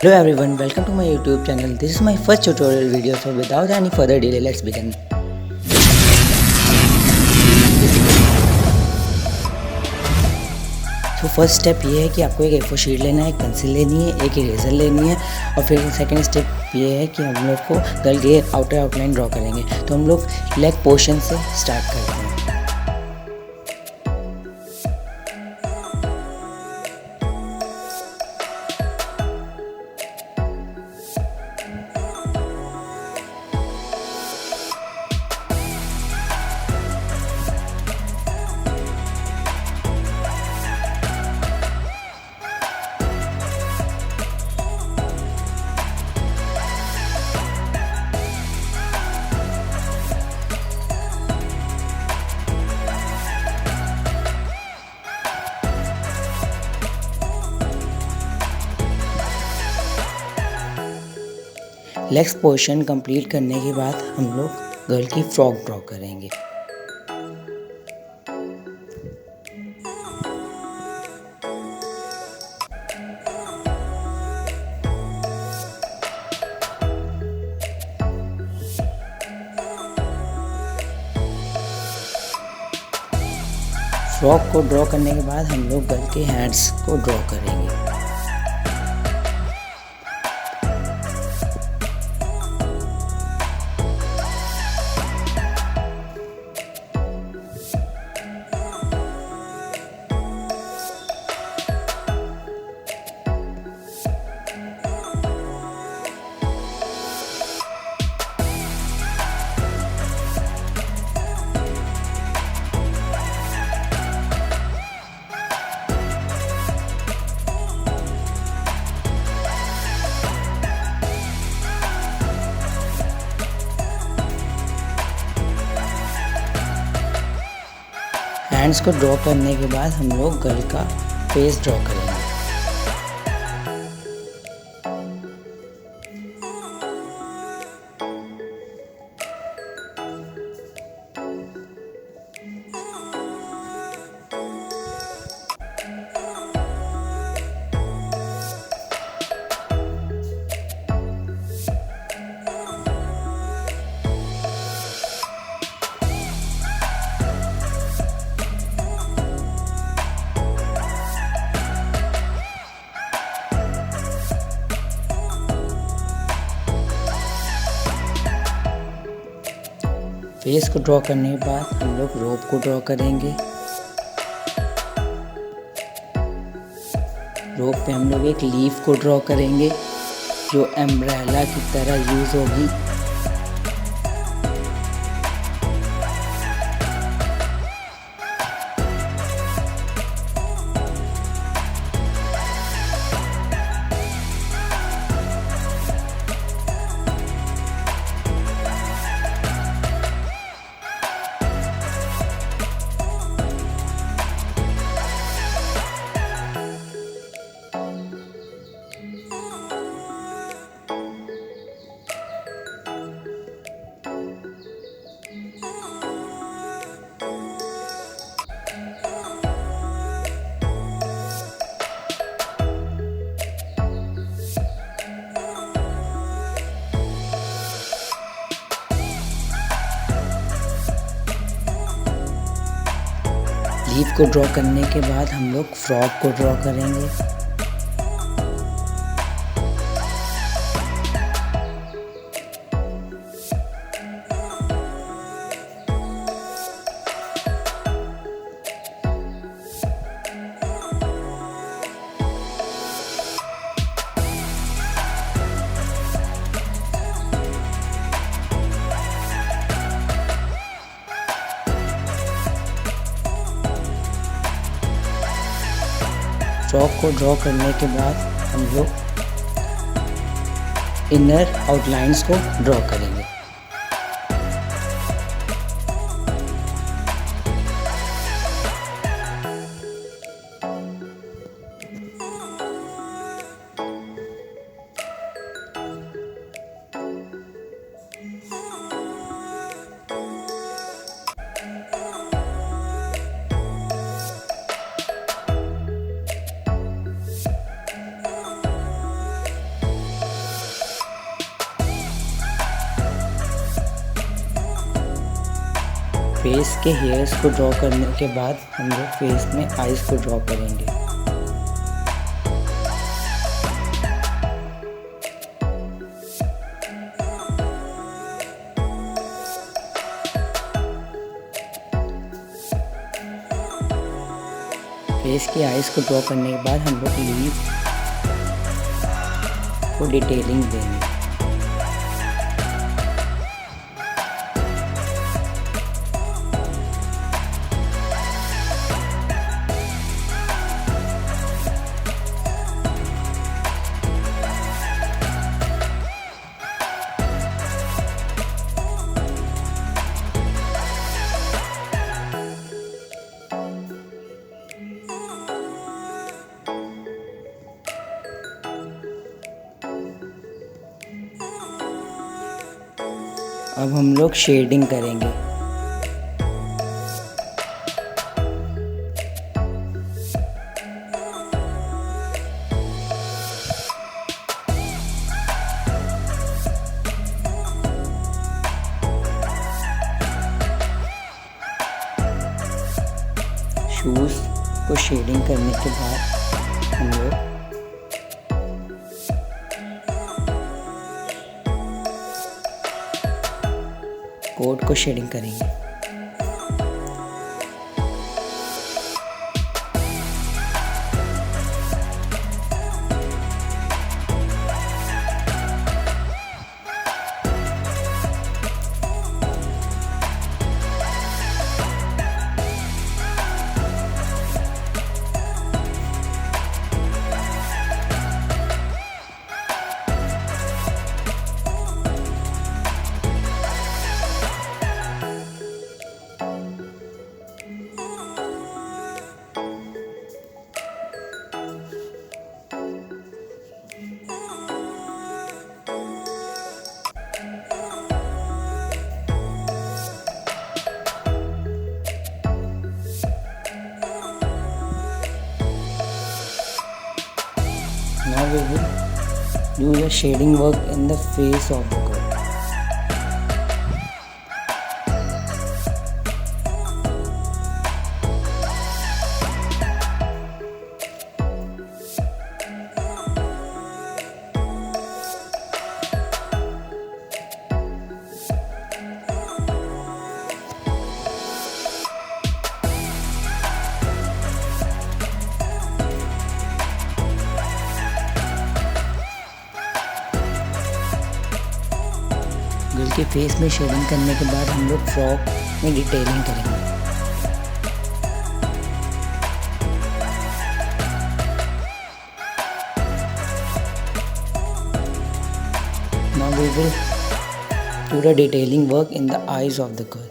Hello everyone, welcome to my YouTube channel. This is my first tutorial video, so without any further delay, let's begin. तो first step ये है कि आपको एक A4 sheet लेना है, एक पेंसिल लेनी है, एक इरेजर लेनी है और फिर सेकंड स्टेप ये है कि हम लोग को गर्ल की आउटर आउटलाइन ड्रॉ करेंगे। तो हम लोग लेग पोर्शन से स्टार्ट करते हैं। लेग्स पोर्शन कंप्लीट करने के बाद हम लोग गर्ल की फ्रॉक ड्रॉ करेंगे। फ्रॉक को ड्रॉ करने के बाद हम लोग गर्ल के हैंड्स को ड्रॉ करेंगे। हैंड्स को ड्रॉ करने के बाद हम लोग गर्ल का फेस ड्रॉ करेंगे। फेस को ड्रॉ करने के बाद हम लोग रोप को ड्रॉ करेंगे। रोप पे हम लोग एक लीफ को ड्रॉ करेंगे जो अम्ब्रेला की तरह यूज होगी। लीफ को ड्रॉ करने के बाद हम लोग फ्रॉक को ड्रॉ करेंगे। फ्रॉक को ड्रॉ करने के बाद हम लोग इनर आउटलाइंस को ड्रॉ करेंगे। फेस के हेयर्स को ड्रॉ करने के बाद हम लोग फेस में आईज को ड्रॉ करेंगे। फेस की आईज को ड्रॉ करने के बाद हम लोग लीव को डिटेलिंग देंगे। अब हम लोग शेडिंग करेंगे। शूज़ को शेडिंग करने के बाद हम लोग कोट को शेडिंग करेंगे। Now we will do the shading work in the face of the girl. Girl के फेस में शेडिंग करने के बाद हम लोग फ्रॉक में डिटेलिंग करेंगे। Now we will do the detailing work in the eyes of the girl.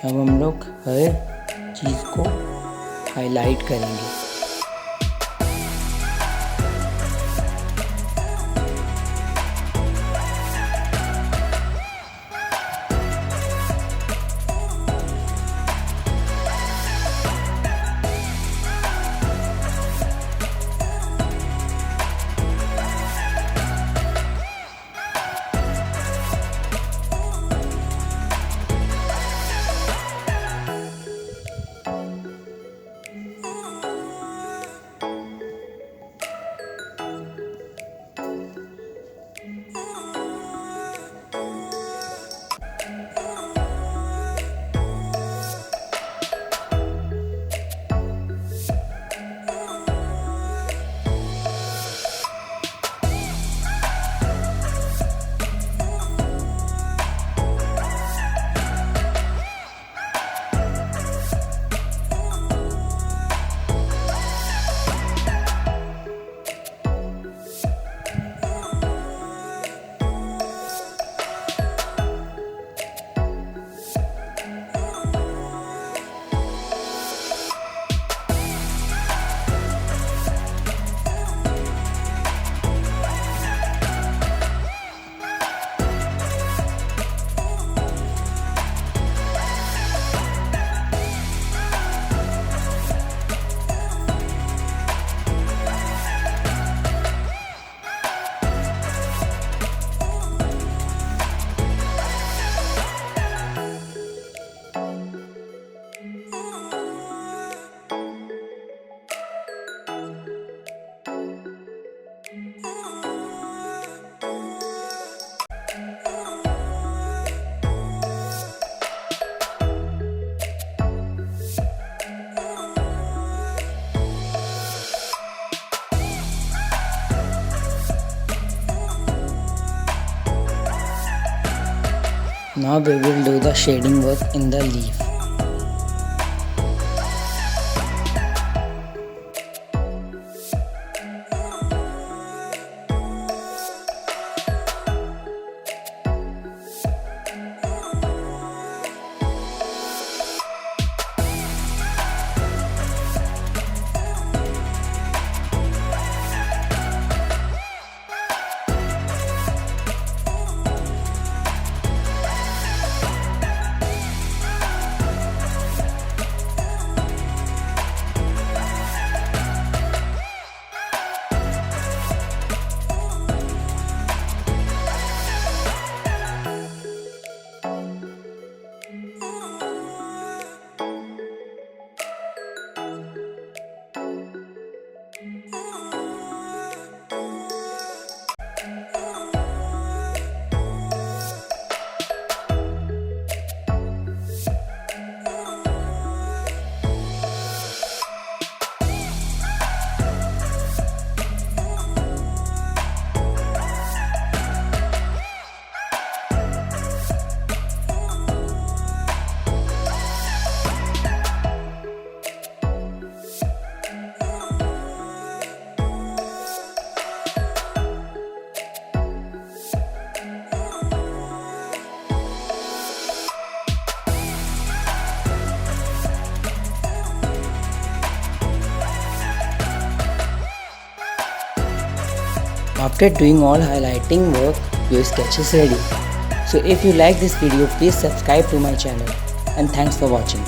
अब हम लोग हर चीज़ को हाईलाइट करेंगे। Now we will do the shading work in the leaf. After doing all highlighting work, your sketch is ready. So if you like this video, please subscribe to my channel, and thanks for watching.